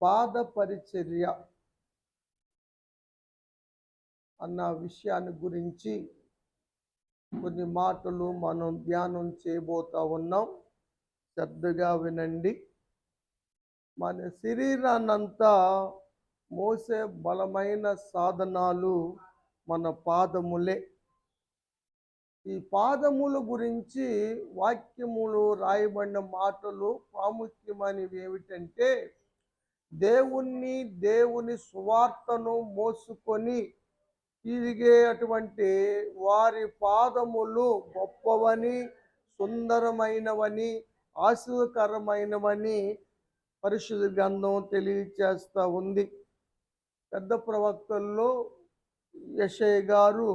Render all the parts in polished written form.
పాద పరిచర్య అన్న విషయాన్ని గురించి కొన్ని మాటలు మనం ధ్యానం చేయబోతా ఉన్నాం. శ్రద్ధగా వినండి. మన శరీరాన్నంతా మోసే బలమైన సాధనాలు మన పాదములే. ఈ పాదముల గురించి వాక్యములు రాయబడిన మాటలు ప్రాముఖ్యమైనవి ఏమిటంటే, దేవుని సువార్తను మోసుకొని తిరిగే అటువంటి వారి పాదములు గొప్పవని, సుందరమైనవని, ఆశీర్వకరమైనవని పరిశుద్ధ గ్రంథం తెలియచేస్తూ ఉంది. పెద్ద ప్రవక్తల్లో యెషయా గారు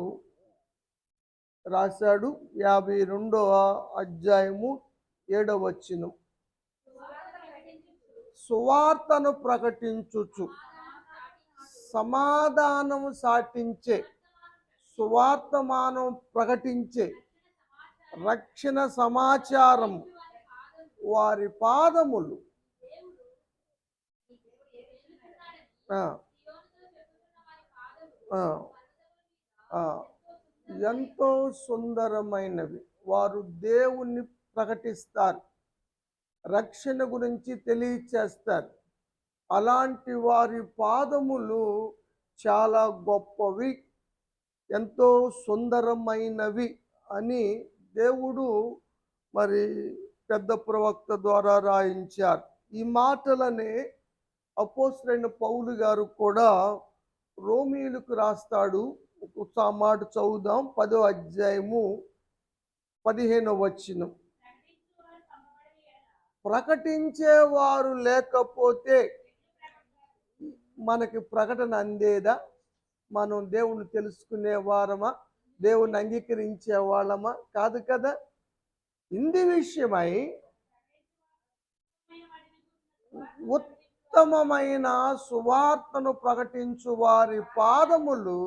రాశాడు, 52వ అధ్యాయము 7వ వచనం, సువార్తను ప్రకటించుచు సమాధానము సాటించే, సువార్తమానం ప్రకటించే రక్షణ సమాచారం వారి పాదములు ఎంతో సుందరమైనవి. వారు దేవుణ్ణి ప్రకటిస్తారు, రక్షణ గురించి తెలియచేస్తారు. అలాంటి వారి పాదములు చాలా గొప్పవి, ఎంతో సుందరమైనవి అని దేవుడు మరి పెద్ద ప్రవక్త ద్వారా రాయించారు. ఈ మాటలనే అపోస్తలుడైన పౌలు గారు కూడా రోమీయులకు రాస్తాడు. ఒక మాట చదువుదాం. 10వ అధ్యాయము 15వ వచనం, ప్రకటించేవారు లేకపోతే మనకి ప్రకటన అందేదా? మనం దేవుణ్ణి తెలుసుకునే వారమా? దేవుణ్ణి అంగీకరించే వాళ్ళమా? కాదు కదా. ఇంది విషయమై ఉత్తమమైన సువార్తను ప్రకటించు వారి పాదములు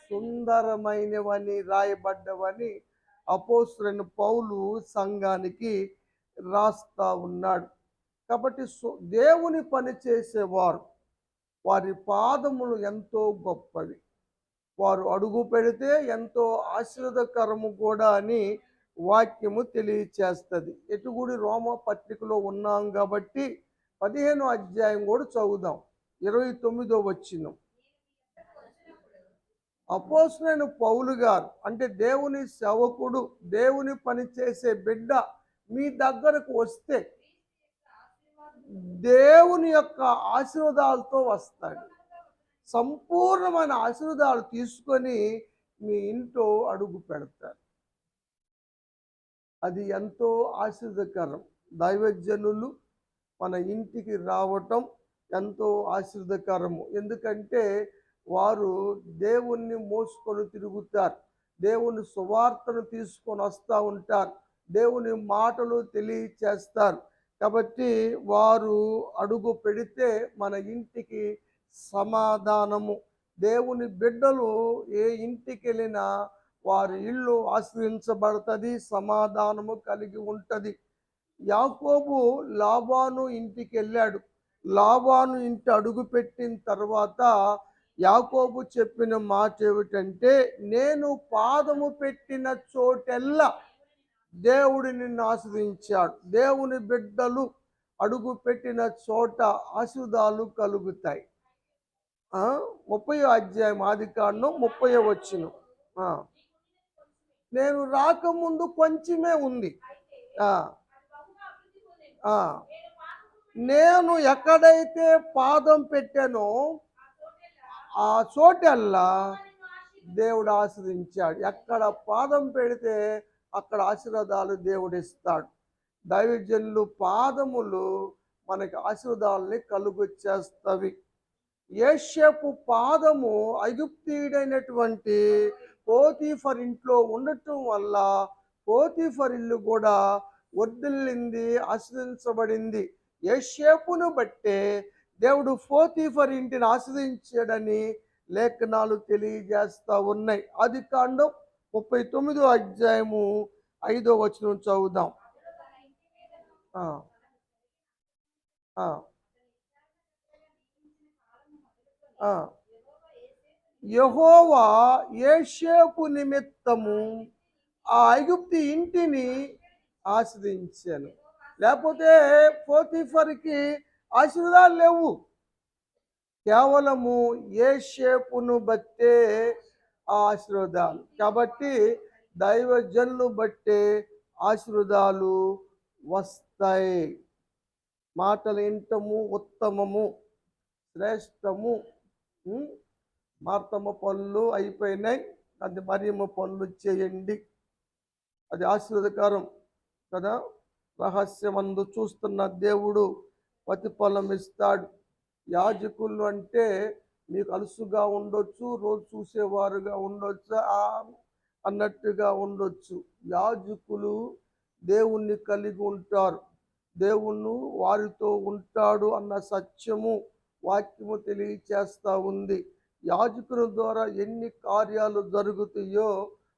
సుందరమైనవని రాయబడ్డవని అపోస్తలుడైన పౌలు సంఘానికి రాస్తా ఉన్నాడు. కాబట్టి దేవుని పని చేసేవారు, వారి పాదములు ఎంతో గొప్పవి. వారు అడుగు పెడితే ఎంతో ఆశీర్వదకరము కూడా అని వాక్యము తెలియచేస్తుంది. ఎటుగుడి రోమ పత్రికలో ఉన్నాం కాబట్టి 15వ అధ్యాయం కూడా చదువుదాం. 29వ వచనం, అపోస్తలుడైన పౌలు గారు, అంటే దేవుని సేవకుడు, దేవుని పని చేసే బిడ్డ మీ దగ్గరకు వస్తే దేవుని యొక్క ఆశీర్వాదాలతో వస్తాడు. సంపూర్ణమైన ఆశీర్వాదాలు తీసుకొని మీ ఇంట్లో అడుగు పెడతారు. అది ఎంతో ఆశీర్వదకరం. దైవజనులు మన ఇంటికి రావటం ఎంతో ఆశీర్వదకరము. ఎందుకంటే వారు దేవుణ్ణి మోసుకొని తిరుగుతారు, దేవుని సువార్తను తీసుకొని వస్తూ ఉంటారు, దేవుని మాటలు తెలియచేస్తారు. కాబట్టి వారు అడుగు పెడితే మన ఇంటికి సమాధానము. దేవుని బిడ్డలు ఏ ఇంటికి వెళ్ళినా వారి ఇల్లు ఆశ్రయించబడుతుంది, సమాధానము కలిగి ఉంటుంది. యాకోబు లాబాను ఇంటికి వెళ్ళాడు. లాబాను ఇంటి అడుగు పెట్టిన తర్వాత యాకోబు చెప్పిన మాట ఏమిటంటే, నేను పాదము పెట్టిన చోటెల్లా దేవుడు నిన్ను ఆశీర్వదించాడు. దేవుని బిడ్డలు అడుగు పెట్టిన చోట ఆశీర్వాదాలు కలుగుతాయి. 30వ అధ్యాయం ఆదికాండం 30వ వచనం, నేను రాకముందు కొంచెమే ఉంది, నేను ఎక్కడైతే పాదం పెట్టానో ఆ చోటల్లా దేవుడు ఆశీర్వదించాడు. ఎక్కడ పాదం పెడితే అక్కడ ఆశీర్వాదాలు దేవుడు ఇస్తాడు. దైవజనులు పాదములు మనకి ఆశీర్వాదాలని కలుగు చేస్తవి. యోసేపు పాదము ఐగుప్తీయుడైనటువంటి పోతీఫర్ ఇంట్లో ఉండటం వల్ల పోతీఫర్ ఇల్లు కూడా వర్ధిల్లింది, ఆశీర్వదించబడింది. యోసేపును బట్టే దేవుడు పోతీఫర్ ఇంటిని ఆశీర్వదించాడని లేఖనాలు తెలియజేస్తూ ఉన్నాయి. ఆదికాండం 39వ అధ్యాయము 5వ వచనం చదువుదాం. ఆ, యెహోవా యోసేపు నిమిత్తము ఆ ఐగుప్తు ఇంటిని ఆశ్రయించాను. లేకపోతే పోతీఫర్కి ఆశీర్వాదాలు లేవు. కేవలము యోసేపును బట్టే ఆ ఆశీర్వాదాలు. కాబట్టి దైవజనులు బట్టే ఆశీర్వాదాలు వస్తాయి. మాటలు వింటము ఉత్తమము, శ్రేష్టము. ఉం? మార్తమ్మ పనులు అయిపోయినాయి, అది మరియమ్మ పనులు చేయండి, అది ఆశీర్వాదకరం కదా. రహస్యమందు చూస్తున్న దేవుడు ప్రతిఫలం ఇస్తాడు. యాజకులు అంటే మీకు అలుసుగా ఉండొచ్చు, రోజు చూసేవారుగా ఉండొచ్చు, అన్నట్టుగా ఉండొచ్చు. యాజకులు దేవుణ్ణి కలిగి ఉంటారు, దేవుణ్ణి వారితో ఉంటాడు అన్న సత్యము వాక్యము తెలియచేస్తూ ఉంది. యాజకుల ద్వారా ఎన్ని కార్యాలు జరుగుతాయో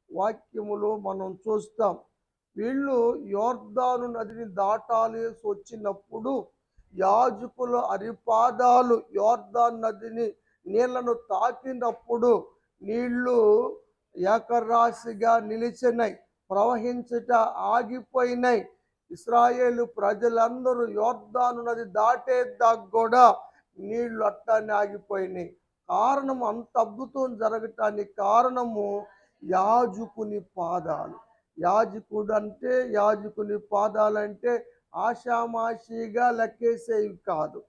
వాక్యములో మనం చూస్తాం. వీళ్ళు యోర్దాను నదిని దాటాలేసి వచ్చినప్పుడు యాజకుల అరిపాదాలు యోర్దాను నదిని నీళ్లను తాకినప్పుడు నీళ్లు ఏకరాశిగా నిలిచినాయి, ప్రవహించట ఆగిపోయినాయి. ఇశ్రాయేలు ప్రజలందరూ యోర్దాను నది దాటేదాకా కూడా నీళ్లు అట్టాన్ని ఆగిపోయినాయి. కారణం, అంత అద్భుతం జరగటానికి కారణము యాజకుని పాదాలు. యాజకుడు అంటే, యాజకుని పాదాలంటే ఆషామాషిగా లెక్కేసేవి కాదు,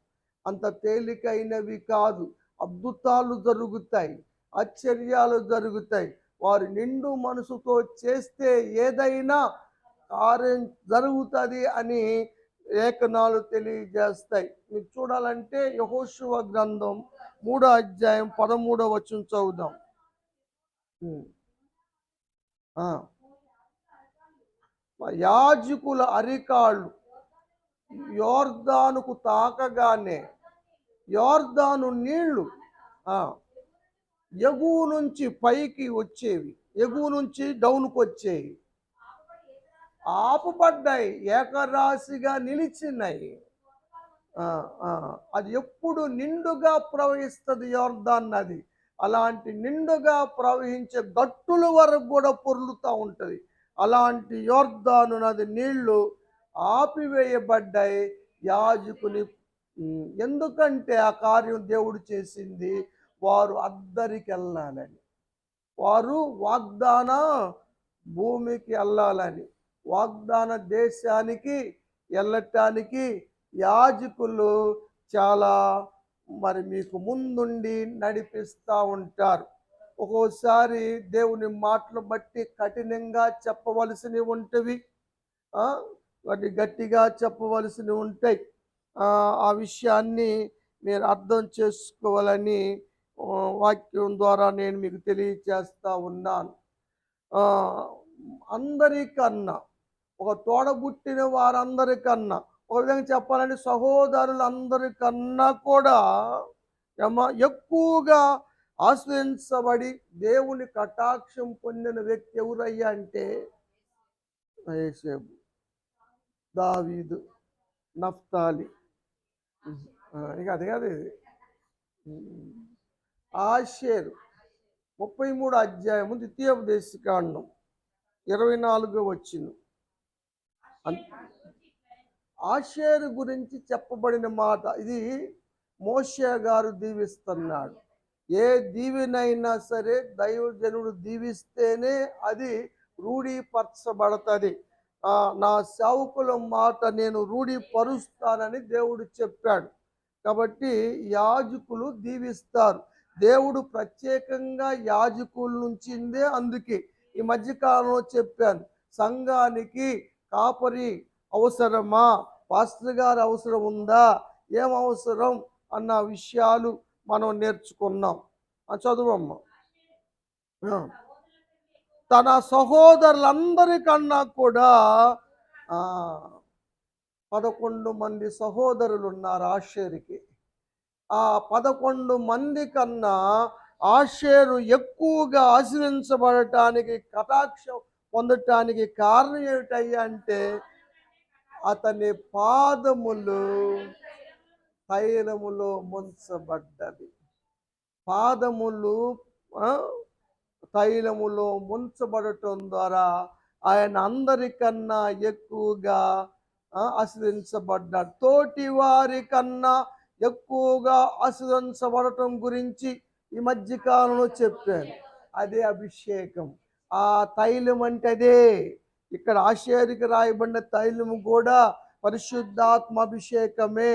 అంత తేలికైనవి కాదు. అద్భుతాలు జరుగుతాయి, ఆశ్చర్యాలు జరుగుతాయి. వారు నిండు మనసుతో చేస్తే ఏదైనా కార్యం జరుగుతుంది అని లేఖనాలు తెలియజేస్తాయి. మీరు చూడాలంటే యెహోషువ గ్రంథం 3వ అధ్యాయం 13వ వచనం చదువుదాం. యాజకుల అరికాళ్ళు యోర్దానుకు తాకగానే యోర్దాను నీళ్లు ఎగువ నుంచి పైకి వచ్చేవి, ఎగువ నుంచి డౌన్కి వచ్చేవి, ఆపుపడ్డాయి, ఏకరాశిగా నిలిచినాయి. అది ఎప్పుడు నిండుగా ప్రవహిస్తుంది యోర్దాన్ నది. అలాంటి నిండుగా ప్రవహించే గట్టుల వరకు కూడా పొర్లుతూ ఉంటుంది. అలాంటి యోర్దాను నది నీళ్లు ఆపివేయబడ్డాయి యాజకుని. ఎందుకంటే ఆ కార్యం దేవుడు చేసింది వారు అద్దరికి వెళ్ళాలని, వారు వాగ్దాన భూమికి వెళ్ళాలని, వాగ్దాన దేశానికి వెళ్ళటానికి యాజకులు చాలా మీకు ముందుండి నడిపిస్తూ ఉంటారు. ఒక్కోసారి దేవుని మాటలు బట్టి కఠినంగా చెప్పవలసినవి ఉంటవి, వాటి గట్టిగా చెప్పవలసినవి ఉంటాయి. ఆ విషయాన్ని మీరు అర్థం చేసుకోవాలని వాక్యం ద్వారా నేను మీకు తెలియచేస్తూ ఉన్నాను. అందరికన్నా, ఒక తోడబుట్టిన వారందరికన్నా, ఒక విధంగా చెప్పాలంటే సహోదరులందరికన్నా కూడా ఎక్కువగా ఆశ్రయించబడి దేవుని కటాక్షం పొందిన వ్యక్తి ఎవరయ్యా అంటే యోసేపు, దావీదు, నఫ్తాలి. ఇక అది కాదు, ఇది ఆషేరు 33వ అధ్యాయము ద్వితీయోపదేశకాండం 24వ వచనం. ఆషేరు గురించి చెప్పబడిన మాట ఇది. మోషే గారు దీవిస్తున్నాడు. ఏ దీవెనైనా సరే దైవజనుడు దీవిస్తేనే అది రూఢీపరచబడుతుంది. నా సేవకుల మాట నేను రూఢీపరుస్తానని దేవుడు చెప్పాడు. కాబట్టి యాజకులు దీవిస్తారు. దేవుడు ప్రత్యేకంగా యాజకుల నుంచిందే. అందుకే ఈ మధ్యకాలంలో చెప్పాను, సంఘానికి కాపరి అవసరమా, పాస్టర్ గారు అవసరం ఉందా, ఏం అవసరం అన్న విషయాలు మనం నేర్చుకున్నాం. చదువమ్మ. తన సహోదరులందరికన్నా కూడా 11 మంది సహోదరులు ఉన్నారు ఆషేరుకి. ఆ 11 మంది కన్నా ఆషేరు ఎక్కువగా ఆశ్రయించబడటానికి, కటాక్షం పొందటానికి కారణం ఏమిటయ్యా అంటే అతని పాదములు తైలములో ముంచబడ్డది. పాదములు ఆ, తైలములో ముంచబడటం ద్వారా ఆయన అందరికన్నా ఎక్కువగా ఆశీర్వదించబడ్డాడు. తోటి వారి కన్నా ఎక్కువగా ఆశీర్వదించబడటం గురించి ఈ మధ్య కాలంలో చెప్పాను. అదే అభిషేకం. ఆ తైలం అంటే అదే. ఇక్కడ ఆశీర్వాదికి రాయబడిన తైలము కూడా పరిశుద్ధాత్మ అభిషేకమే.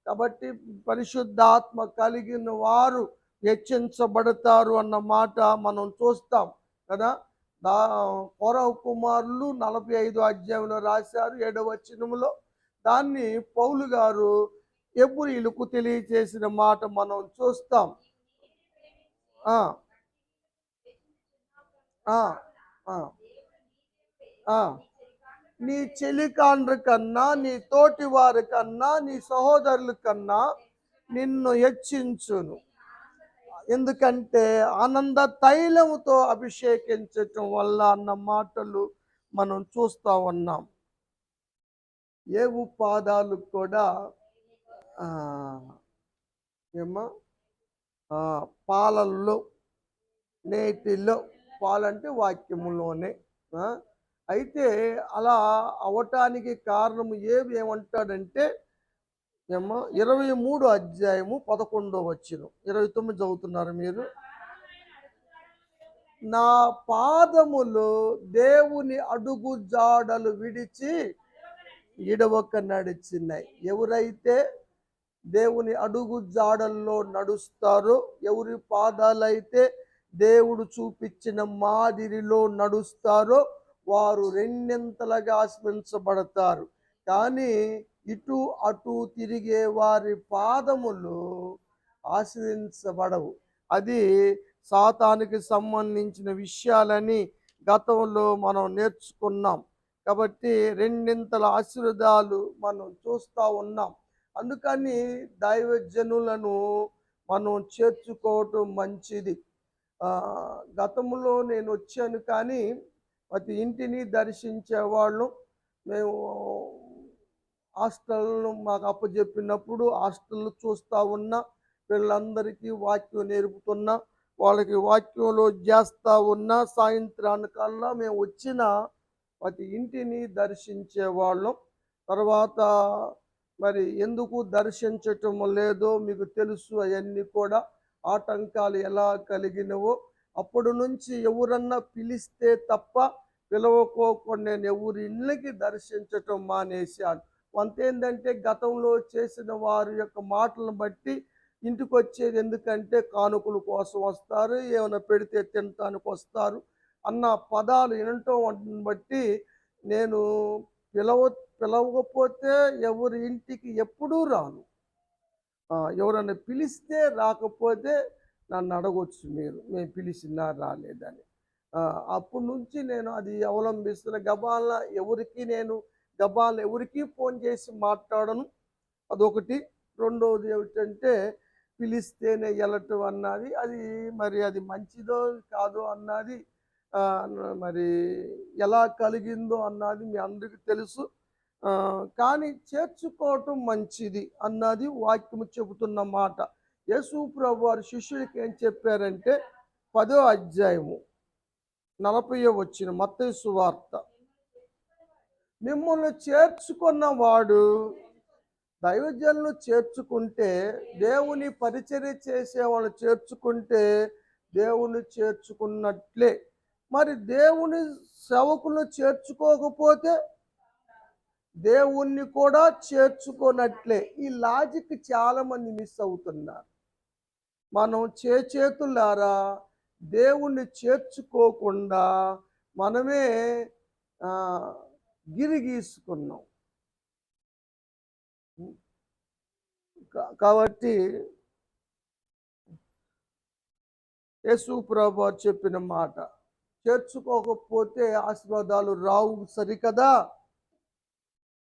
కాబట్టి పరిశుద్ధాత్మ కలిగిన వారు హెచ్చించబడతారు అన్న మాట మనం చూస్తాం కదా. దా కోరహు కుమారులు 45 అధ్యాయంలో రాశారు 7వ వచనములో. దాన్ని పౌలు గారు హెబ్రీయులకు తెలియజేసిన మాట మనం చూస్తాం. ఆ ఆ ఆ ఆ నీ చెలికాండ్ర కన్నా, నీ తోటి వారి కన్నా, నీ సహోదరుల కన్నా నిన్ను హెచ్చించును. ఎందుకంటే ఆనంద తైలముతో అభిషేకించటం వల్ల అన్న మాటలు మనం చూస్తా ఉన్నాం. ఏవు పాదాలు కూడా ఆ ఏమో పాలల్లో, నేటిలో, పాలంటే వాక్యములోనే. ఆ, అయితే అలా అవటానికి కారణం ఏమంటాడంటే ఏమో 23 అధ్యాయము 11 వచనం. 29 చదువుతున్నారు మీరు. నా పాదములు దేవుని అడుగు జాడలు విడిచి ఇడవక నడిచినాయి. ఎవరైతే దేవుని అడుగు జాడల్లో నడుస్తారో, ఎవరి పాదాలైతే దేవుడు చూపించిన మాదిరిలో నడుస్తారో వారు రెండింతలుగా ఆశ్రయించబడతారు. కానీ ఇటు అటు తిరిగే వారి పాదములు ఆశ్రయించబడవు. అది సాతానికి సంబంధించిన విషయాలని గతంలో మనం నేర్చుకున్నాం. కాబట్టి రెండింతల ఆశీర్వాదాలు మనం చూస్తూ ఉన్నాం. అందుకని దైవజనులను మనం చేర్చుకోవటం మంచిది. గతంలో నేను వచ్చాను కానీ ప్రతి ఇంటిని దర్శించేవాళ్ళు. మేము హాస్టల్ను మాకు అప్పచెప్పినప్పుడు హాస్టల్ చూస్తూ ఉన్నా, వీళ్ళందరికీ వాక్యం నేర్పుతున్నా, వాళ్ళకి వాక్యంలో చేస్తూ ఉన్నా, సాయంత్రానికల్లా మేము వచ్చిన ప్రతి ఇంటిని దర్శించేవాళ్ళం. తర్వాత మరి ఎందుకు దర్శించటం లేదో మీకు తెలుసు. అవన్నీ కూడా ఆటంకాలు ఎలా కలిగినవో. అప్పటి నుంచి ఎవరన్నా పిలిస్తే తప్ప పిలవకోకుండా నేను ఎవరి ఇళ్ళకి దర్శించటం మానేశాను. అంతేంటంటే గతంలో చేసిన వారి యొక్క మాటలను బట్టి ఇంటికి వచ్చేది ఎందుకంటే కానుకల కోసం వస్తారు, ఏమైనా పెడితే తినటానికి వస్తారు అన్న పదాలు వినటం బట్టి నేను పిలవకపోతే ఎవరి ఇంటికి ఎప్పుడూ రాను. ఎవరైనా పిలిస్తే రాకపోతే నన్ను అడగొచ్చు మీరు, మేము పిలిచినా రాలేదని. అప్పటి నుంచి నేను అది అవలంబిస్తున్న. గబాల ఎవరికి ఫోన్ చేసి మాట్లాడను. అదొకటి. రెండవది ఏమిటంటే పిలిస్తేనే వెళ్ళటం అన్నది అది మరి అది మంచిదో కాదో అన్నది మరి ఎలా కలిగిందో అన్నది మీ అందరికీ తెలుసు. కానీ చేర్చుకోవటం మంచిది అన్నది వాక్యము చెబుతున్న మాట. యేసు ప్రభు వారి శిష్యుడికి ఏం చెప్పారంటే 10వ అధ్యాయము 40వ వచనం మత్తయి సువార్త. మిమ్మల్ని చేర్చుకున్నవాడు, దైవజనులు చేర్చుకుంటే, దేవుని పరిచర్య చేసే వాళ్ళు చేర్చుకుంటే దేవుని చేర్చుకున్నట్లే. మరి దేవుని సేవకులను చేర్చుకోకపోతే దేవుణ్ణి కూడా చేర్చుకున్నట్లే. ఈ లాజిక్ చాలామంది మిస్ అవుతున్నారు. మనం చేతులారా దేవుణ్ణి చేర్చుకోకుండా మనమే గిరిగీసుకున్నాం. కాబట్టి యేసు ప్రభువు చెప్పిన మాట, చేర్చుకోకపోతే ఆశీర్వాదాలు రావు సరికదా,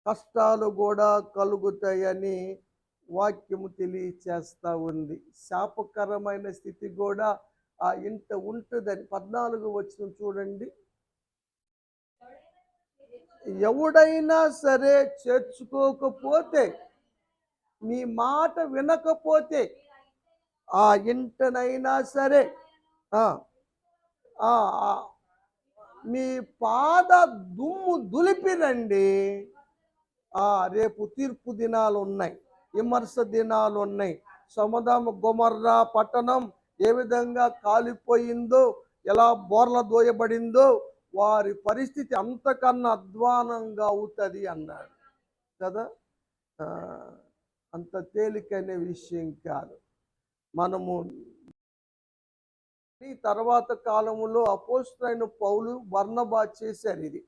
కష్టాలు కూడా కలుగుతాయని వాక్యము తెలియచేస్తూ ఉంది. శాపకరమైన స్థితి కూడా ఆ ఇంట ఉంటుందని 14 వచనం చూడండి. ఎవడైనా సరే చేర్చుకోకపోతే, నీ మాట వినకపోతే ఆ ఇంటనైనా సరే ఆ, ఆ, ఆ, మీ పాద దుమ్ము దులిపినండి. రేపు తీర్పు దినాలు ఉన్నాయి, విమర్శ దినాలు ఉన్నాయి. సొదొమ గొమొర్రా పట్టణం ఏ విధంగా కాలిపోయిందో, ఎలా బోర్ల దోయబడిందో, వారి పరిస్థితి అంతకన్నా అధ్వానంగా అవుతుంది అన్నాడు కదా. ఆ, అంత తేలికైన విషయం కాదు. మనము ఈ తర్వాత కాలములో అపోస్తులైన పౌలు బర్నబా చేశారు ఇది.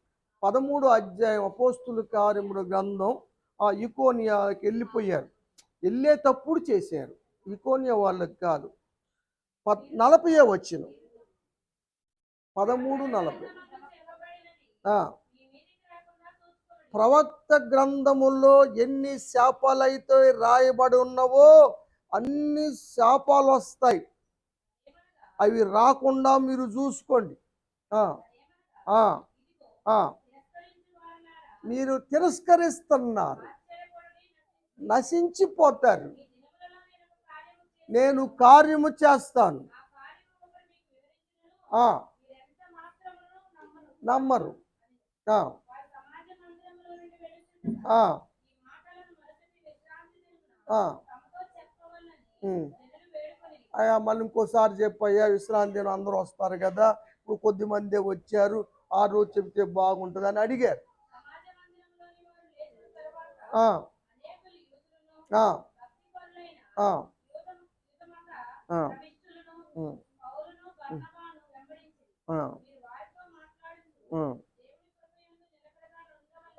13వ అధ్యాయం అపోస్తుల కార్యముల గ్రంథం. ఇకోనియాకి వెళ్ళిపోయారు, వెళ్ళేటప్పుడు చేశారు. ఇకోనియా వాళ్ళకి కాదు. 40 వచనం, 13:40. ప్రవక్త గ్రంథములో ఎన్ని శాపాలైతే రాయబడి ఉన్నవో అన్ని శాపాలు వస్తాయి. అవి రాకుండా మీరు చూసుకోండి. ఆ, ఆ, ఆ. మీరు తిరస్కరిస్తున్నారు, నశించిపోతారు. నేను కార్యము చేస్తాను, నమ్మరు. ఆ, ఆ, ఆ. అయ్యా మళ్ళీ ఇంకోసారి చెప్పయ్యా, విశ్రాంతి దినం అందరూ వస్తారు కదా, ఇప్పుడు కొద్ది మందే వచ్చారు, ఆ రోజు చెప్తే బాగుంటుంది అని అడిగారు. ఆ, ఆ, ఆ, ఆ,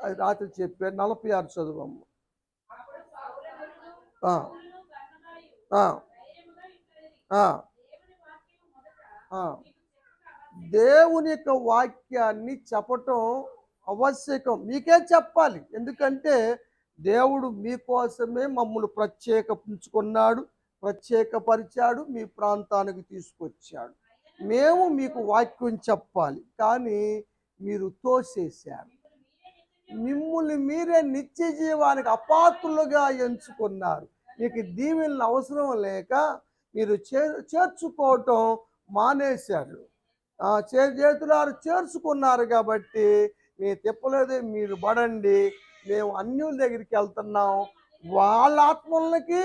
అది రాత్రి చెప్పారు. 46 చదువమ్మ. ఆ, ఆ, ఆ, ఆ. దేవుని యొక్క వాక్యాన్ని చెప్పటం ఆవశ్యకం, మీకే చెప్పాలి. ఎందుకంటే దేవుడు మీకోసమే మమ్మల్ని ప్రత్యేకించుకున్నాడు, ప్రత్యేకపరిచాడు, మీ ప్రాంతానికి తీసుకొచ్చాడు. మేము మీకు వాక్యం చెప్పాలి, కానీ మీరు తోసేశారు. మిమ్ముల్ని మీరే నిత్య జీవానికి అపాత్రులుగా ఎంచుకున్నారు. మీకు దీవెనలు అవసరం లేక మీరు చేర్చుకోవటం మానేశారు. చేతులారు చేర్చుకున్నారు కాబట్టి మీ తిప్పలేదు, మీరు పడండి. మేము అన్యుల దగ్గరికి వెళ్తున్నాం, వాళ్ళ ఆత్మలకి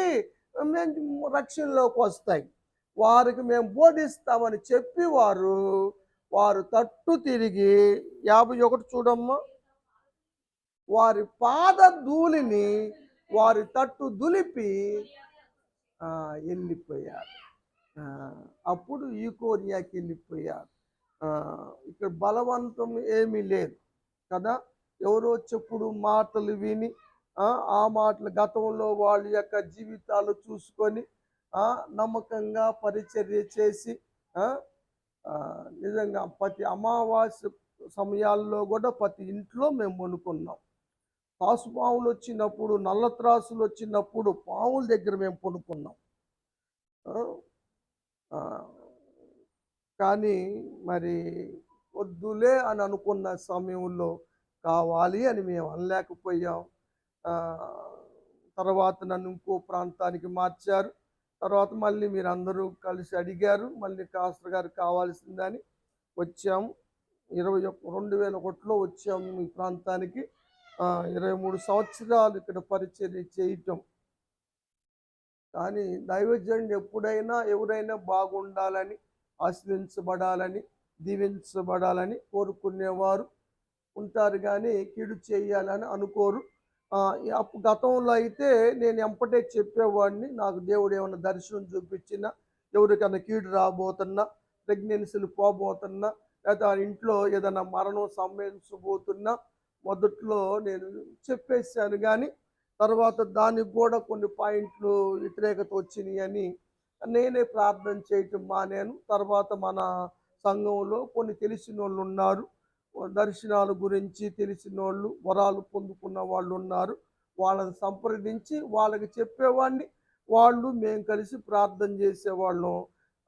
మేము రక్షణలోకి వస్తాయి, వారికి మేము బోధిస్తామని చెప్పి వారు తట్టు తిరిగి 51 చూడమ్మా. వారి పాద ధూళిని వారి తట్టు దులిపి వెళ్ళిపోయారు. అప్పుడు ఈకోనియాకి వెళ్ళిపోయారు. ఇక్కడ బలవంతం ఏమీ లేదు కదా. ఎవరో చెప్పుడు మాటలు విని ఆ మాటలు గతంలో వాళ్ళ యొక్క జీవితాలు చూసుకొని నమ్మకంగా పరిచర్య చేసి నిజంగా ప్రతి అమావాస్య సమయాల్లో కూడా ప్రతి ఇంట్లో మేము వండుకున్నాం. త్రాసుపాములు వచ్చినప్పుడు, నల్ల త్రాసులు వచ్చినప్పుడు పాముల దగ్గర మేము పడుకున్నాం. కానీ మరి వద్దులే అని అనుకున్న సమయంలో కావాలి అని మేము అనలేకపోయాం. తర్వాత నన్ను ఇంకో ప్రాంతానికి మార్చారు. తర్వాత మళ్ళీ మీరు అందరూ కలిసి అడిగారు, మళ్ళీ కాస్టర్ గారు కావాల్సిందని వచ్చాము. 2001లో వచ్చాము ఈ ప్రాంతానికి. 23 సంవత్సరాలు ఇక్కడ పరిచర్య చేయటం. కానీ దైవజనుడు ఎప్పుడైనా ఎవరైనా బాగుండాలని, ఆశ్రయించబడాలని, దీవించబడాలని కోరుకునేవారు ఉంటారు, కానీ కీడు చేయాలని అనుకోరు. గతంలో అయితే నేను ఎంపటే చెప్పేవాడిని, నాకు దేవుడు ఏమైనా దర్శనం చూపించినా, ఎవరికైనా కీడు రాబోతున్నా, ప్రెగ్నెన్సీలు పోబోతున్నా, లేదా ఇంట్లో ఏదైనా మరణం సంభవించబోతున్నా మొదట్లో నేను చెప్పేశాను. కానీ తర్వాత దానికి కూడా కొన్ని పాయింట్లు వ్యతిరేకత వచ్చినాయి అని నేనే ప్రార్థన చేయటం మానేను. తర్వాత మన సంఘంలో కొన్ని తెలిసిన వాళ్ళు ఉన్నారు, దర్శనాల గురించి తెలిసిన వాళ్ళు, వరాలు పొందుకున్న వాళ్ళు ఉన్నారు. వాళ్ళని సంప్రదించి వాళ్ళకి చెప్పేవాడిని, వాళ్ళు మేము కలిసి ప్రార్థన చేసేవాళ్ళం.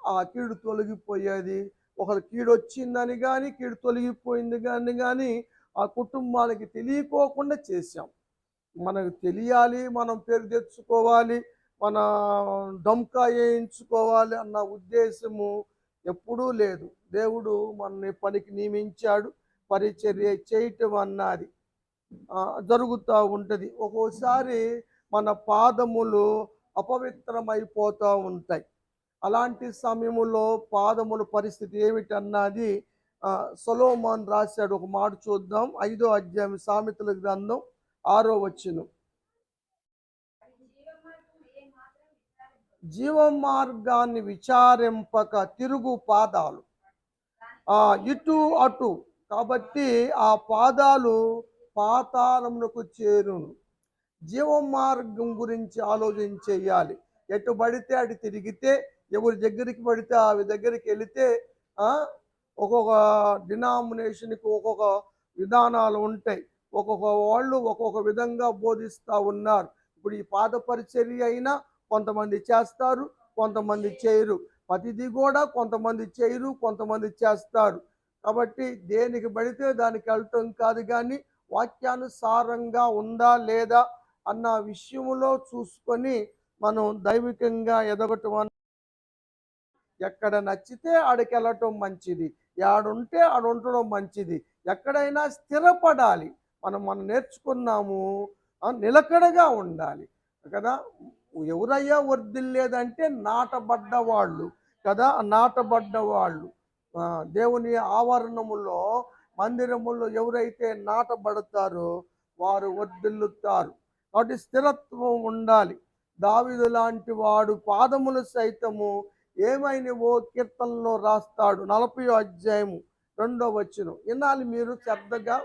ఆ కీడు తొలగిపోయేది. ఒకరు కీడు వచ్చిందని కానీ, కీడు తొలగిపోయింది కానీ ఆ కుటుంబానికి తెలియకోకుండా చేశాం. మనకు తెలియాలి, మనం పేరు తెచ్చుకోవాలి, మన డొంకా వేయించుకోవాలి అన్న ఉద్దేశము ఎప్పుడూ లేదు. దేవుడు మనని పనికి నియమించాడు. పరిచర్య చేయటం అన్నది జరుగుతూ ఉంటుంది. ఒక్కోసారి మన పాదములు అపవిత్రమైపోతూ ఉంటాయి. అలాంటి సమయంలో పాదముల పరిస్థితి ఏమిటన్నది సొలొమోన్ రాశాడు. ఒక మాట చూద్దాం. 5వ అధ్యాయం సామెతల గ్రంథం 6వ వచనం. జీవ మార్గాన్ని విచారింపక తిరుగు పాదాలు ఇటు అటు, కాబట్టి ఆ పాదాలు పాతాళమునకు చేరును. జీవ మార్గం గురించి ఆలోచన చేయాలి. ఎటు పడితే అటు తిరిగితే, ఎవరి దగ్గరికి పడితే ఆ దగ్గరికి వెళితే ఒక్కొక్క డినామినేషన్కి ఒక్కొక్క విధానాలు ఉంటాయి. ఒక్కొక్క వాళ్ళు ఒక్కొక్క విధంగా బోధిస్తూ ఉన్నారు. ఇప్పుడు ఈ పాద పరిచర్య అయినా కొంతమంది చేస్తారు, కొంతమంది చేయరు. ప్రతిదీ కూడా కొంతమంది చేయరు, కొంతమంది చేస్తారు. కాబట్టి దేనికి పడితే దానికి వెళ్ళటం కాదు, కానీ వాక్యానుసారంగా ఉందా లేదా అన్న విషయంలో చూసుకొని మనం దైవికంగా ఎదగటం. ఎక్కడ నచ్చితే ఆడికి వెళ్ళటం మంచిది, ఆడుంటే ఆడు ఉండడం మంచిది. ఎక్కడైనా స్థిరపడాలి. మనం నేర్చుకున్నాము, నిలకడగా ఉండాలి కదా. ఎవరయ్యా వర్ధిల్లేదంటే నాటబడ్డవాళ్ళు కదా. నాటబడ్డవాళ్ళు దేవుని ఆవరణములో, మందిరములో ఎవరైతే నాటబడతారో వారు వర్ధిల్లుతారు. కాబట్టి స్థిరత్వం ఉండాలి. దావీదు లాంటి వాడు పాదములు సైతము ఏమైనవో కీర్తనలో రాస్తాడు. 40వ అధ్యాయము 2వ వచనం. వినాలి మీరు శ్రద్ధగా.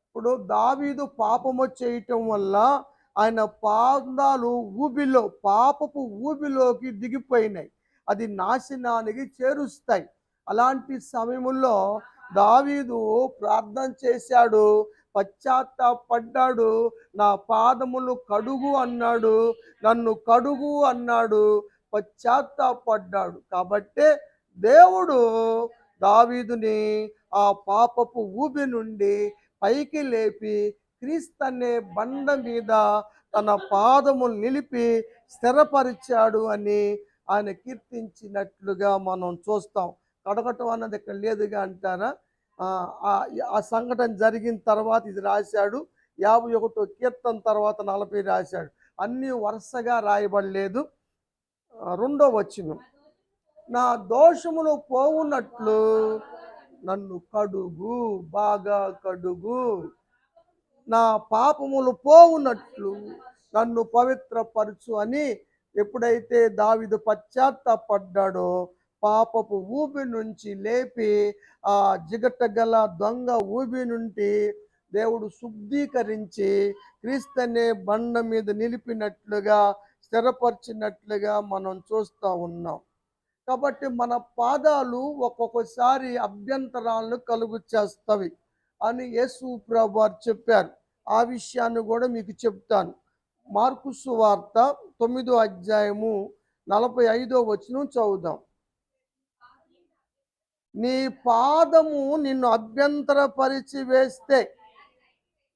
ఇప్పుడు దావీదు పాపము చేయటం వల్ల ఆయన పాదాలు పాపపు ఊబిలోకి దిగిపోయినాయి. అది నాశనానికి చేరుస్తాయి. అలాంటి సమయంలో దావీదు ప్రార్థన చేశాడు, పశ్చాత్తాపడ్డాడు. నా పాదములు కడుగు అన్నాడు, నన్ను కడుగు అన్నాడు, పశ్చాత్తాపడ్డాడు. కాబట్టే దేవుడు దావీదుని ఆ పాపపు ఊబి నుండి పైకి లేపి క్రీస్తనే బండ మీద తన పాదములు నిలిపి స్థిరపరిచాడు అని ఆయన కీర్తించినట్లుగా మనం చూస్తాం. కడగటం అన్నది ఇక్కడ లేదుగా అంటారా. ఆ సంఘటన జరిగిన తర్వాత ఇది రాశాడు. 51వ కీర్తన తర్వాత 40 రాశాడు. అన్నీ వరుసగా రాయబడలేదు. 2వ వచనం. నా దోషములు పోవునట్లు నన్ను కడుగు, బాగా కడుగు. నా పాపములు పోవునట్లు నన్ను పవిత్రపరచు అని ఎప్పుడైతే దావీదు పశ్చాత్తాపడ్డాడో పాపపు ఊబి నుంచి లేపి ఆ జిగటగల దొంగ ఊబి నుండి దేవుడు శుద్ధీకరించి క్రీస్తనే బండ మీద నిలిపినట్లుగా, స్థిరపరిచినట్లుగా మనం చూస్తూ ఉన్నాం. కాబట్టి మన పాదాలు ఒక్కొక్కసారి అభ్యంతరాలను కలుగు చేస్తవి అని యేసు ప్రభువారు చెప్పారు. ఆ విషయాన్ని కూడా మీకు చెప్తాను. మార్కు సువార్త 9వ అధ్యాయము 45వ వచనం చదువుదాం. నీ పాదము నిన్ను అభ్యంతరపరిచి వేస్తే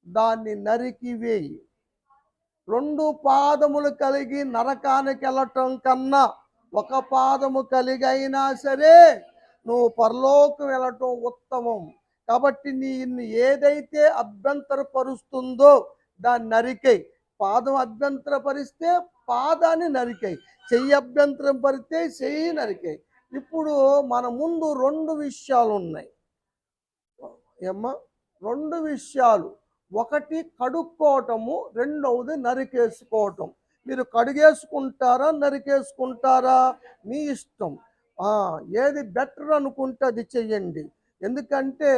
దాన్ని నరికివేయి. 2 పాదములు కలిగి నరకానికి వెళ్ళటం కన్నా ఒక పాదము కలిగి అయినా సరే నువ్వు పరలోకం వెళ్ళటం ఉత్తమం. కాబట్టి నిన్ను ఏదైతే అభ్యంతరపరుస్తుందో దాన్ని నరికేయి. పాదం అభ్యంతరపరిస్తే పాదాన్ని నరికేయి, చెయ్యి అభ్యంతరం పరిస్తే చెయ్యి నరికేయి. ఇప్పుడు మన ముందు 2 విషయాలు ఉన్నాయి. ఏమ్మా, 2 విషయాలు. ఒకటి కడుక్కోవటము, రెండవది నరికేసుకోవటం. మీరు కడిగేసుకుంటారా, నరికేసుకుంటారా మీ ఇష్టం. ఏది బెటర్ అనుకుంటే అది చెయ్యండి. ఎందుకంటే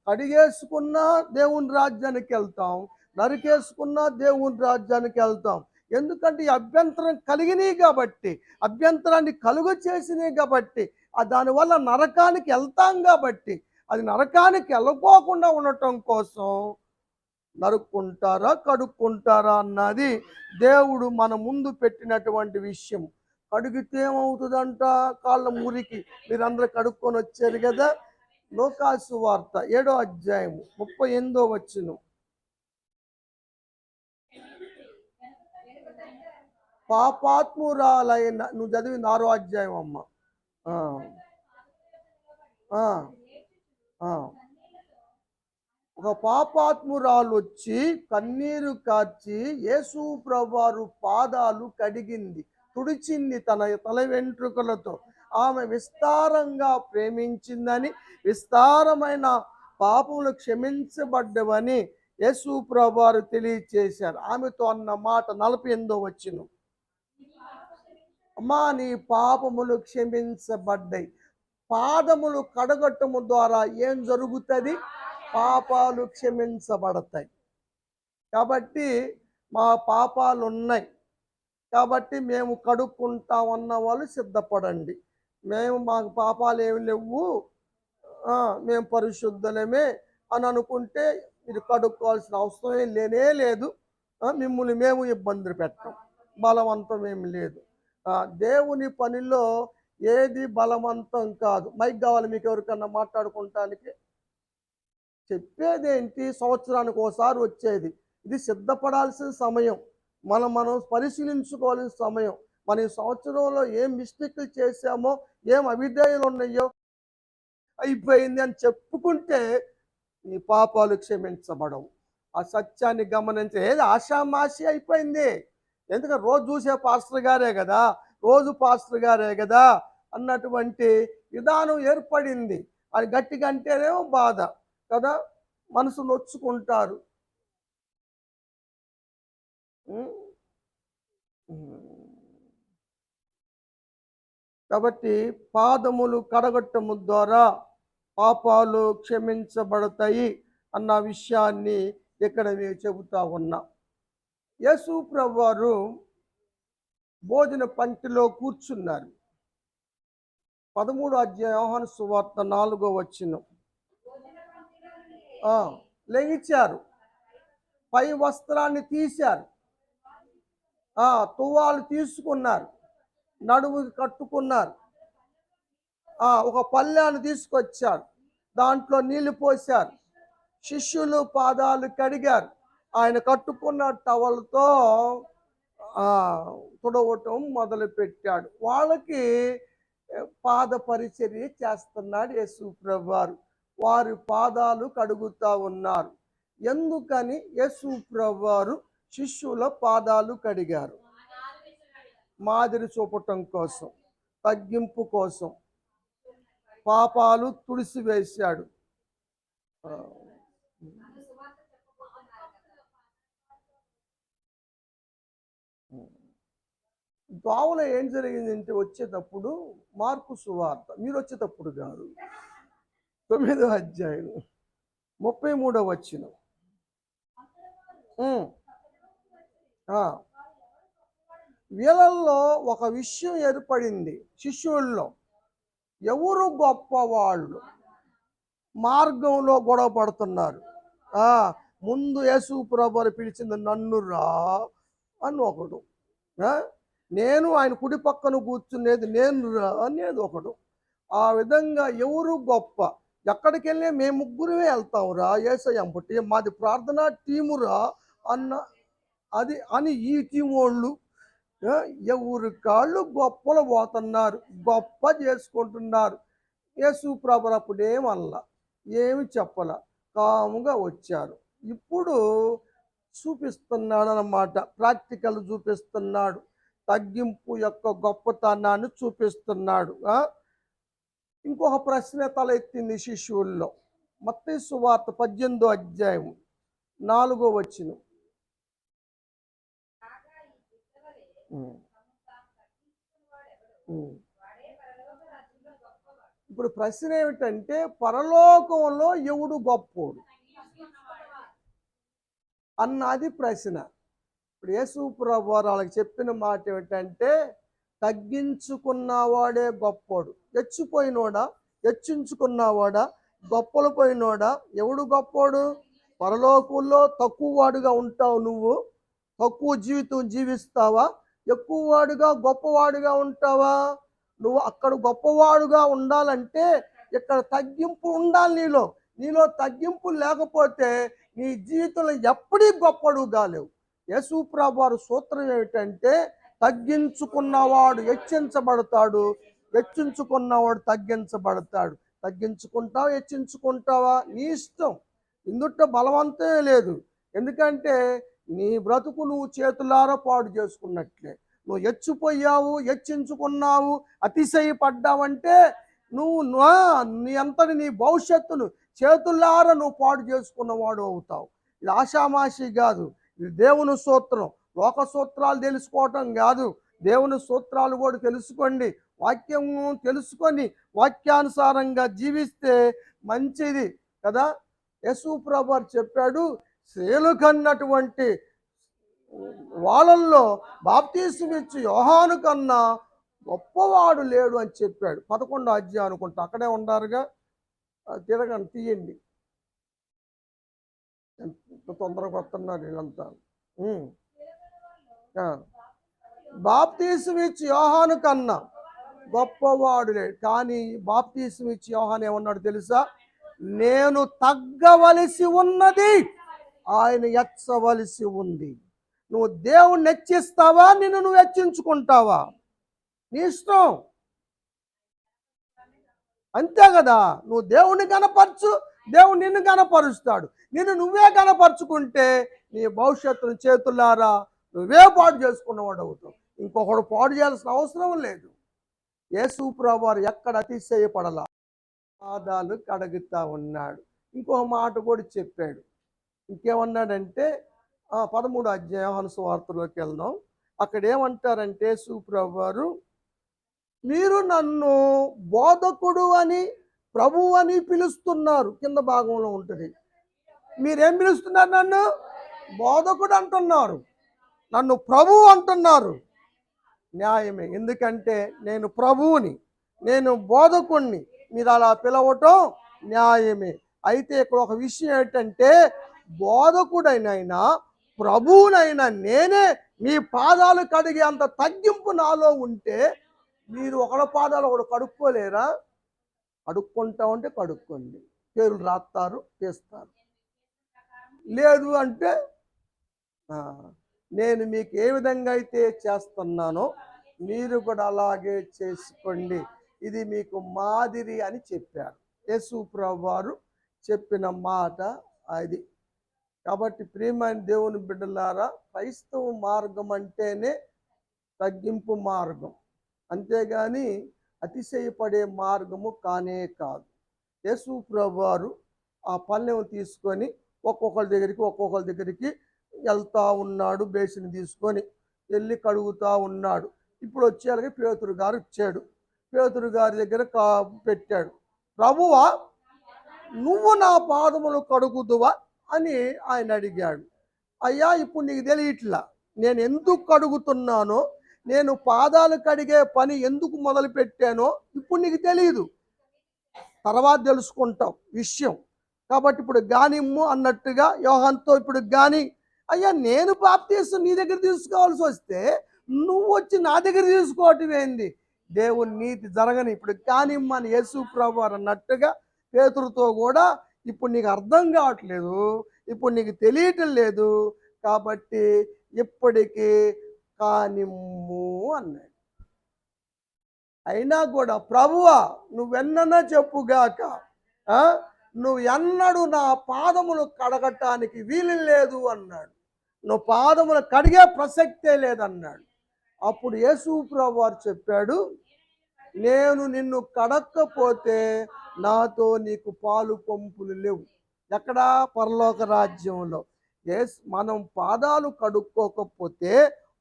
కడిగేసుకున్నా దేవుని రాజ్యానికి వెళ్తాం, నరికేసుకున్నా దేవుని రాజ్యానికి వెళ్తాం. ఎందుకంటే ఈ అభ్యంతరం కలిగినాయి కాబట్టి, అభ్యంతరాన్ని కలుగ చేసినాయి కాబట్టి, దానివల్ల నరకానికి వెళ్తాం కాబట్టి, అది నరకానికి వెళ్ళకోకుండా ఉండటం కోసం నరుక్కుంటారా, కడుక్కుంటారా అన్నది దేవుడు మన ముందు పెట్టినటువంటి విషయం. కడిగితే ఏమవుతుందంట? కాళ్ళ మురికి. మీరందరూ కడుక్కొని వచ్చారు కదా. లూకా సువార్త 7వ అధ్యాయము 38వ వచనం. పాపాత్మురాలైన, నువ్వు చదివింది 6వ అధ్యాయం అమ్మ. ఆ, ఆ, ఆ. ఒక పాపాత్మురాలు వచ్చి కన్నీరు కార్చి యేసు ప్రభువారు పాదాలు కడిగింది, తుడిచింది తన తల వెంట్రుకలతో. ఆమె విస్తారంగా ప్రేమించిందని, విస్తారమైన పాపములు క్షమించబడ్డవని యేసు ప్రభువారు తెలియచేశారు. ఆమెతో అన్న మాట 48వ వచనం, అమ్మా నీ పాపములు క్షమించబడ్డాయి. పాదములు కడగట్టము ద్వారా ఏం జరుగుతుంది? పాపాలు క్షమించబడతాయి. కాబట్టి మా పాపాలు ఉన్నాయి కాబట్టి మేము కడుక్కుంటామన్న వాళ్ళు సిద్ధపడండి. మాకు పాపాలు ఏమి లేవు, మేము పరిశుద్ధులమే అని అనుకుంటే మీరు కడుక్కోవాల్సిన అవసరం లేనే లేదు. మిమ్మల్ని మేము ఇబ్బందులు పెట్టాం, బలవంతం ఏమి లేదు. దేవుని పనిలో ఏది బలవంతం కాదు. మైక్ కావాలి మీకు ఎవరికన్నా మాట్లాడుకుంటానికి? చెప్పేదేంటి, సంవత్సరానికి ఒకసారి వచ్చేది. ఇది సిద్ధపడాల్సిన సమయం, మనం పరిశీలించుకోవాల్సిన సమయం. మన ఈ సంవత్సరంలో ఏం మిస్టేక్లు చేశామో, ఏం అవిధేయులు ఉన్నాయో అయిపోయింది అని చెప్పుకుంటే నీ పాపాలు క్షమించబడవు. ఆ సత్యాన్ని గమనించి ఏది ఆషామాషి అయిపోయింది, ఎందుకంటే రోజు చూసే పాస్టర్ గారే కదా, రోజు పాస్టర్ గారే కదా అన్నటువంటి విధానం ఏర్పడింది. అది గట్టిగా అంటేనేమో బాధ కదా, మనసు నొచ్చుకుంటారు. కాబట్టి పాదములు కడగట్టము ద్వారా పాపాలు క్షమించబడతాయి అన్న విషయాన్ని ఇక్కడ మేము చెబుతా ఉన్నాం. యేసు ప్రభువారు భోజన పంక్తిలో కూర్చున్నారు. 13వ అధ్యాయం యోహాను సువార్త 4వ వచనం. లెగిచారు, పై వస్త్రాన్ని తీశారు, తువ్వాలు తీసుకున్నారు, నడుముకి కట్టుకున్నారు, ఒక పళ్ళాన్ని తీసుకొచ్చారు, దాంట్లో నీళ్లు పోశారు, శిష్యులు పాదాలు కడిగారు, ఆయన కట్టుకున్న టవల్తో తుడవటం మొదలు పెట్టాడు. వాళ్ళకి పాద పరిచర్య చేస్తున్నాడు యేసు ప్రభువారు. వారి పాదాలు కడుగుతా ఉన్నారు. ఎందుకని యేసు ప్రభువారు శిష్యుల పాదాలు కడిగారు? మాదిరి చూపటం కోసం, తగ్గింపు కోసం, పాపాలు తుడిసివేశాడు. దోవలో ఏం జరిగిందంటే వచ్చేటప్పుడు, మార్కు సువార్త, మీరు వచ్చేటప్పుడు కాదు, 9వ అధ్యాయం 33వ వచనం. వీళ్ళల్లో ఒక విషయం ఏర్పడింది, శిష్యుల్లో ఎవరు గొప్పవాళ్ళు. మార్గంలో గొడవ పడుతున్నారు. ముందు యేసు ప్రభువుని పిలిచింది నన్ను రా అని ఒకడు, నేను ఆయన కుడి పక్కన కూర్చునేది నేను రా అనేది ఒకడు. ఆ విధంగా ఎవరు గొప్ప, ఎక్కడికి వెళ్ళి మేము ముగ్గురమే వెళ్తాం రా యేసయ్య అంబట్టి, మాది ప్రార్థనా టీమురా అది అని ఈ టీం వాళ్ళు ఎవరి కాళ్ళు గొప్పలు పోతున్నారు, గొప్ప చేసుకుంటున్నారు. యేసు ప్రభువు అప్పుడేమల్లా, ఏమి చెప్పల, కాముగా వచ్చారు. ఇప్పుడు చూపిస్తున్నాడు అన్నమాట, ప్రాక్టికల్ చూపిస్తున్నాడు, తగ్గింపు యొక్క గొప్పతనాన్ని చూపిస్తున్నాడు. ఇంకొక ప్రశ్న తలెత్తింది శిష్యుల్లో. మత్తయి సువార్త 18వ అధ్యాయం 4వ వచనం. ఇప్పుడు ప్రశ్న ఏమిటంటే, పరలోకంలో ఎవడు గొప్పోడు అన్నది ప్రశ్న. ఇప్పుడు యేసు ప్రభువారు వాళ్ళకి చెప్పిన మాట ఏమిటంటే, తగ్గించుకున్నవాడే గొప్పోడు, హెచ్చిపోయినోడా, హెచ్చించుకున్నవాడా, గొప్పలు పోయినోడా, ఎవడు గొప్పోడు? పరలోకంలో తక్కువ వాడుగా ఉంటావు నువ్వు, తక్కువ జీవితం జీవిస్తావా? ఎక్కువ వాడుగా గొప్పవాడుగా ఉంటావా? నువ్వు అక్కడ గొప్పవాడుగా ఉండాలంటే ఇక్కడ తగ్గింపు ఉండాలి. నీలో తగ్గింపు లేకపోతే నీ జీవితంలో ఎప్పటికీ గొప్పడు కాలేవు. యేసు ప్రభువారు సూత్రం ఏమిటంటే, తగ్గించుకున్నవాడు హెచ్చించబడతాడు, హెచ్చించుకున్నవాడు తగ్గించబడతాడు. తగ్గించుకుంటావా, హెచ్చించుకుంటావా నీ ఇష్టం. ఇందుట్లో బలవంతే లేదు. ఎందుకంటే నీ బ్రతుకు నువ్వు చేతులారా పాడు చేసుకున్నట్లే. నువ్వు హెచ్చిపోయావు, హెచ్చించుకున్నావు, అతిశయపడ్డావంటే నువ్వు నీ అంతటి నీ భవిష్యత్తును చేతులారా నువ్వు పాడు చేసుకున్నవాడు అవుతావు. ఇది ఆషామాషి కాదు, ఇది దేవుని సూత్రం. లోక సూత్రాలు తెలుసుకోవటం కాదు, దేవుని సూత్రాలు కూడా తెలుసుకోండి. వాక్యం తెలుసుకొని వాక్యానుసారంగా జీవిస్తే మంచిది కదా. యేసు ప్రభువు చెప్పాడు, స్త్రీలు కన్నటువంటి వాళ్ళల్లో బాప్తీసమిచ్చి యోహాను కన్నా గొప్పవాడు లేడు అని చెప్పాడు. 11వ అధ్యాయం అనుకుంటా, అక్కడే ఉండారుగా. తిరగండి, తీయండి. తొందరగా వస్తున్నారు వీళ్ళంతా. బాప్తీసమిచ్చి యోహాను కన్నా గొప్పవాడు లేడు. కానీ బాప్తీసమిచ్చి యోహాను ఏమన్నాడు తెలుసా? నేను తగ్గవలసి ఉన్నది, ఆయన ఎచ్చవలసి ఉంది. నువ్వు దేవుణ్ణి హెచ్చిస్తావా, నిన్ను నువ్వు హెచ్చించుకుంటావా? నీ ఇష్టం, అంతే కదా. నువ్వు దేవుణ్ణి కనపరచు, దేవుడు నిన్ను కనపరుస్తాడు. నిన్ను నువ్వే కనపరుచుకుంటే నీ భవిష్యత్తును చేతులారా నువ్వే పాడు చేసుకున్నవాడు అవుతావు. ఇంకొకడు పాడు చేయాల్సిన అవసరం లేదు. యేసు ప్రభువు ఎక్కడ అతిశయపడలా, పాదాలు కడుగుతా ఉన్నాడు. ఇంకొక మాట కూడా చెప్పాడు. ఇంకేమన్నాడంటే 13వ అధ్యాయం యోహాను సువార్తలోకి వెళ్దాం. అక్కడ ఏమంటారంటే యేసు ప్రభువు, మీరు నన్ను బోధకుడు అని, ప్రభువు అని పిలుస్తున్నారు. కింద భాగంలో ఉంటుంది. మీరేం పిలుస్తున్నారు? నన్ను బోధకుడు అంటున్నారు, నన్ను ప్రభువు అంటున్నారు. న్యాయమే, ఎందుకంటే నేను ప్రభువుని, నేను బోధకుణ్ణి. మీరు అలా పిలవటం న్యాయమే. అయితే ఇక్కడ ఒక విషయం ఏంటంటే, బోధకుడైనా ప్రభువునైనా నేనే మీ పాదాలు కడిగే అంత తగ్గింపు నాలో ఉంటే మీరు ఒకళ్ళ పాదాలు ఒకడు కడుక్కోలేరా? అడుక్కుంటా ఉంటే కడుక్కోండి, పేర్లు రాస్తారు, తీస్తారు. లేదు అంటే నేను మీకు ఏ విధంగా అయితే చేస్తున్నానో మీరు కూడా అలాగే చేసుకోండి, ఇది మీకు మాదిరి అని చెప్పారు. యేసు ప్రభువారు చెప్పిన మాట అది. కాబట్టి ప్రియమైన దేవుని బిడ్డలారా, క్రైస్తవ మార్గం అంటేనే తగ్గింపు మార్గం, అంతేగాని అతిశయపడే మార్గము కానే కాదు. యేసు ప్రభువారు ఆ పళ్ళెం తీసుకొని ఒక్కొక్కరి దగ్గరికి వెళ్తా ఉన్నాడు. బేసిని తీసుకొని వెళ్ళి కడుగుతూ ఉన్నాడు. ఇప్పుడు వచ్చేలాగే పేతురు గారు వచ్చాడు. పేతురు గారి దగ్గర పెట్టాడు. ప్రభువా, నువ్వు నా పాదములు కడుగుదువా అని ఆయన అడిగాడు. అయ్యా, ఇప్పుడు నీకు తెలియట్లా నేను ఎందుకు కడుగుతున్నానో, నేను పాదాలు కడిగే పని ఎందుకు మొదలు పెట్టానో ఇప్పుడు నీకు తెలియదు, తర్వాత తెలుసుకుంటాం విషయం. కాబట్టి ఇప్పుడు గానిమ్ము అన్నట్టుగా యోహానుతో ఇప్పుడు గాని, అయ్యా నేను బాప్తీసం నీ దగ్గర తీసుకోవాల్సి వస్తే నువ్వు వచ్చి నా దగ్గర తీసుకోవటం ఏంది? దేవుని నీతి జరగని ఇప్పుడు కానిమ్మని యేసు ప్రభువు అన్నట్టుగా పేతురుతో కూడా ఇప్పుడు నీకు అర్థం కావట్లేదు, ఇప్పుడు నీకు తెలియటం లేదు, కాబట్టి ఇప్పటికీ కానిమ్ము అన్నాడు. అయినా కూడా ప్రభువా నువ్వెన్నన్నా చెప్పుగాక, నువ్వు ఎన్నడూ నా పాదములు కడగటానికి వీలు లేదు అన్నాడు. నువ్వు పాదములు కడిగే ప్రసక్తే లేదన్నాడు. అప్పుడు యేసు ప్రభువారు చెప్పాడు, నేను నిన్ను కడక్కపోతే నాతో నీకు పాలు పంపులు లేవు. ఎక్కడ? పరలోక రాజ్యంలో. మనం పాదాలు కడుక్కోకపోతే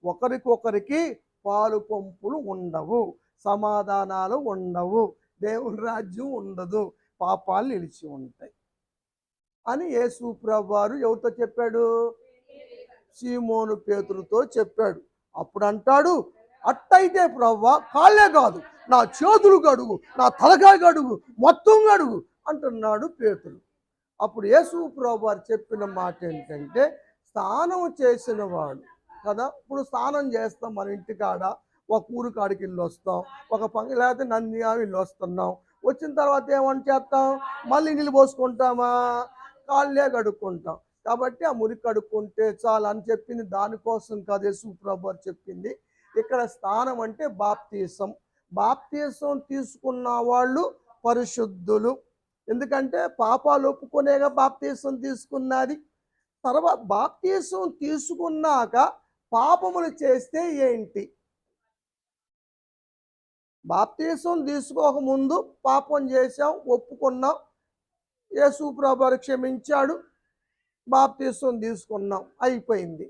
ఒకరికొకరికి పాలు పంపులు ఉండవు, సమాధానాలు ఉండవు, దేవుని రాజ్యం ఉండదు, పాపాలు నిలిచి ఉంటాయి అని యేసు ప్రభువారు ఎవరితో చెప్పాడు? సీమోను పేతురుతో చెప్పాడు. అప్పుడు అంటాడు, అట్టయితే ప్రభువా కాళ్ళే కాదు నా చేతులు కడుగు, నా తలకాయ కడుగు, మొత్తం కడుగు అంటున్నాడు పేతురు. అప్పుడు యేసు ప్రభువారు చెప్పిన మాట ఏంటంటే, స్నానం చేసిన వాడు కదా. ఇప్పుడు స్నానం చేస్తాం మన ఇంటికాడ, ఒక ఊరు కాడికి వెళ్ళి వస్తాం, ఒక లేకపోతే నందిగా వెళ్ళి వస్తున్నాం. వచ్చిన తర్వాత ఏమని చేస్తాం? మళ్ళీ నీళ్ళు పోసుకుంటామా? కాళ్ళే కడుక్కుంటాం. కాబట్టి ఆ మురికి కడుక్కుంటే చాలు అని చెప్పింది దానికోసం కాదు యేసు ప్రభువారు చెప్పింది. ఇక్కడ స్నానం అంటే బాప్తీసం. బాప్తీసం తీసుకున్న వాళ్ళు పరిశుద్ధులు. ఎందుకంటే పాపాలు ఒప్పుకునేగా బాప్తీసం తీసుకున్నది. తర్వాత బాప్తీసం తీసుకున్నాక పాపములు చేస్తే ఏంటి? బాప్తీసం తీసుకోకముందు పాపం చేశాం, ఒప్పుకున్నాం, యేసు ప్రభువు క్షమించాడు, బాప్తీసం తీసుకున్నాం, అయిపోయింది.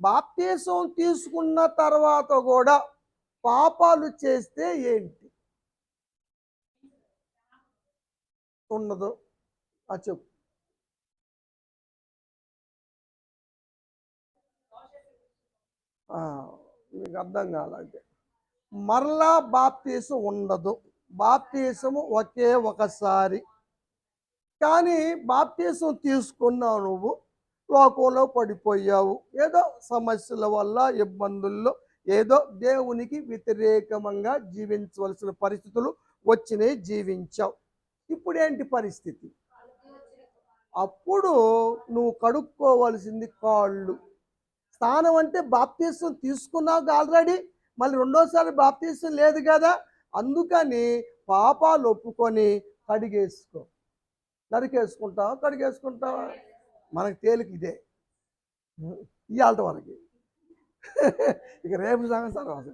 బాప్తీసం తీసుకున్న తర్వాత కూడా పాపాలు చేస్తే ఏంటి? ఉండదు. చెప్పు. మీకు అర్థం కాలంటే మరలా బాప్తీసం ఉండదు. బాప్తీసము ఒకే ఒకసారి. కానీ బాప్తీసం తీసుకున్నావు, నువ్వు లోకంలో పడిపోయావు, ఏదో సమస్యల వల్ల, ఇబ్బందుల్లో, ఏదో దేవునికి వ్యతిరేకంగా జీవించవలసిన పరిస్థితులు వచ్చినాయి, జీవించావు. ఇప్పుడేంటి పరిస్థితి? అప్పుడు నువ్వు కడుక్కోవలసింది కాళ్ళు. స్నానం అంటే బాప్తీసం తీసుకున్నావు ఆల్రెడీ, మళ్ళీ రెండోసారి బాప్తీసం లేదు కదా. అందుకని పాపాలు ఒప్పుకొని కడిగేసుకో. నరికేసుకుంటావా, కడిగేసుకుంటావా? మనకు తేలిక ఇదే, ఇవాళ వరకు. ఇక రేపు సంగతి తర్వాత,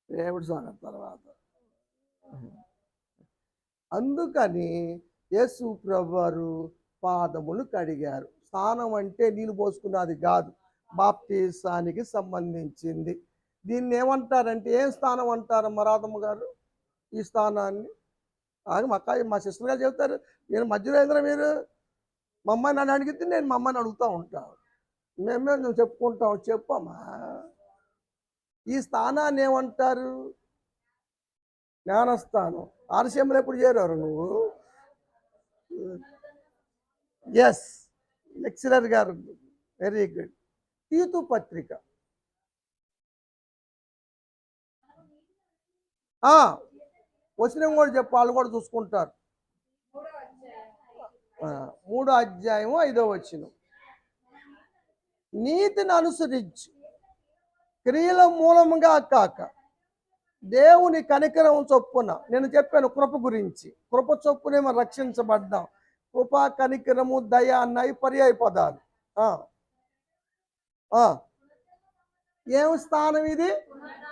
రేపటి సంగతి తర్వాత. అందుకని యేసు ప్రభువారు పాదములు కడిగారు. స్నానం అంటే నీళ్ళు పోసుకున్నది కాదు, బాప్తీసానికి సంబంధించింది. దీన్ని ఏమంటారంటే, ఏం స్నానం అంటారమ్మా రాధమ్మ గారు ఈ స్నానాన్ని? మా సిస్టర్ గారు చెప్తారు. నేను మధ్యలో ఏంద్రా మీరు, మా అమ్మాయి నన్ను అడిగితే నేను మా అమ్మాయిని అడుగుతూ ఉంటాను. మేము చెప్పుకుంటాం. చెప్పమ్మా, ఈ స్థానాన్ని ఏమంటారు? జ్ఞానస్థానం. ఆర్సీఎంలో ఎప్పుడు చేరారు నువ్వు? ఎస్, లెక్చరర్ గారు, వెరీ గుడ్. తీతు పత్రిక వచనం కూడా చెప్పు, వాళ్ళు కూడా చూసుకుంటారు. 3వ అధ్యాయం 5వ వచనం. నీతిని అనుసరించి క్రియల మూలముగా కాక దేవుని కనికరం చొప్పున, నేను చెప్పాను కృప గురించి, కృప చొప్పునే మనం రక్షించబడ్డాం. కృప, కనికరము, దయ అన్నాయి పర్యాయ పదాలు. ఏం స్థానం ఇది?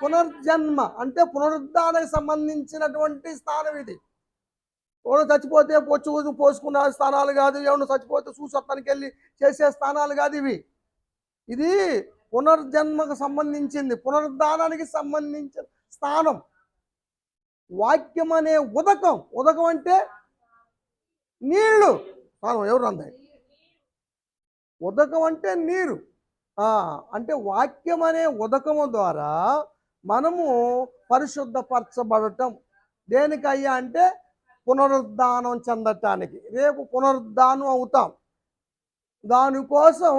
పునర్జన్మ అంటే పునరుద్ధానికి సంబంధించినటువంటి స్థానం ఇది. ఎవడు చచ్చిపోతే పొచ్చు పోసుకున్న స్థానాలు కాదు, ఎవడు చచ్చిపోతే చూసొత్తానికి వెళ్ళి చేసే స్థానాలు కాదు ఇవి. ఇది పునర్జన్మకు సంబంధించింది, పునరుద్ధానానికి సంబంధించిన స్థానం. వాక్యం అనే ఉదకం. ఉదకం అంటే నీళ్లు. స్థానం ఎవరు అందాయి? ఉదకం అంటే నీరు. అంటే వాక్యం అనే ఉదకము ద్వారా మనము పరిశుద్ధపరచబడటం. దేనికయ్యా అంటే పునరుద్ధానం చెందటానికి. రేపు పునరుద్ధానం అవుతాం. దానికోసం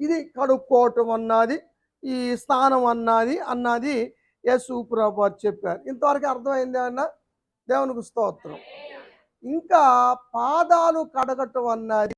ఇది కడుక్కోవటం అన్నది, ఈ స్నానం అన్నది యేసు ప్రభువు చెప్పారు. ఇంతవరకు అర్థమైంది అన్న? దేవునికి స్తోత్రం. ఇంకా పాదాలు కడగటం అన్నది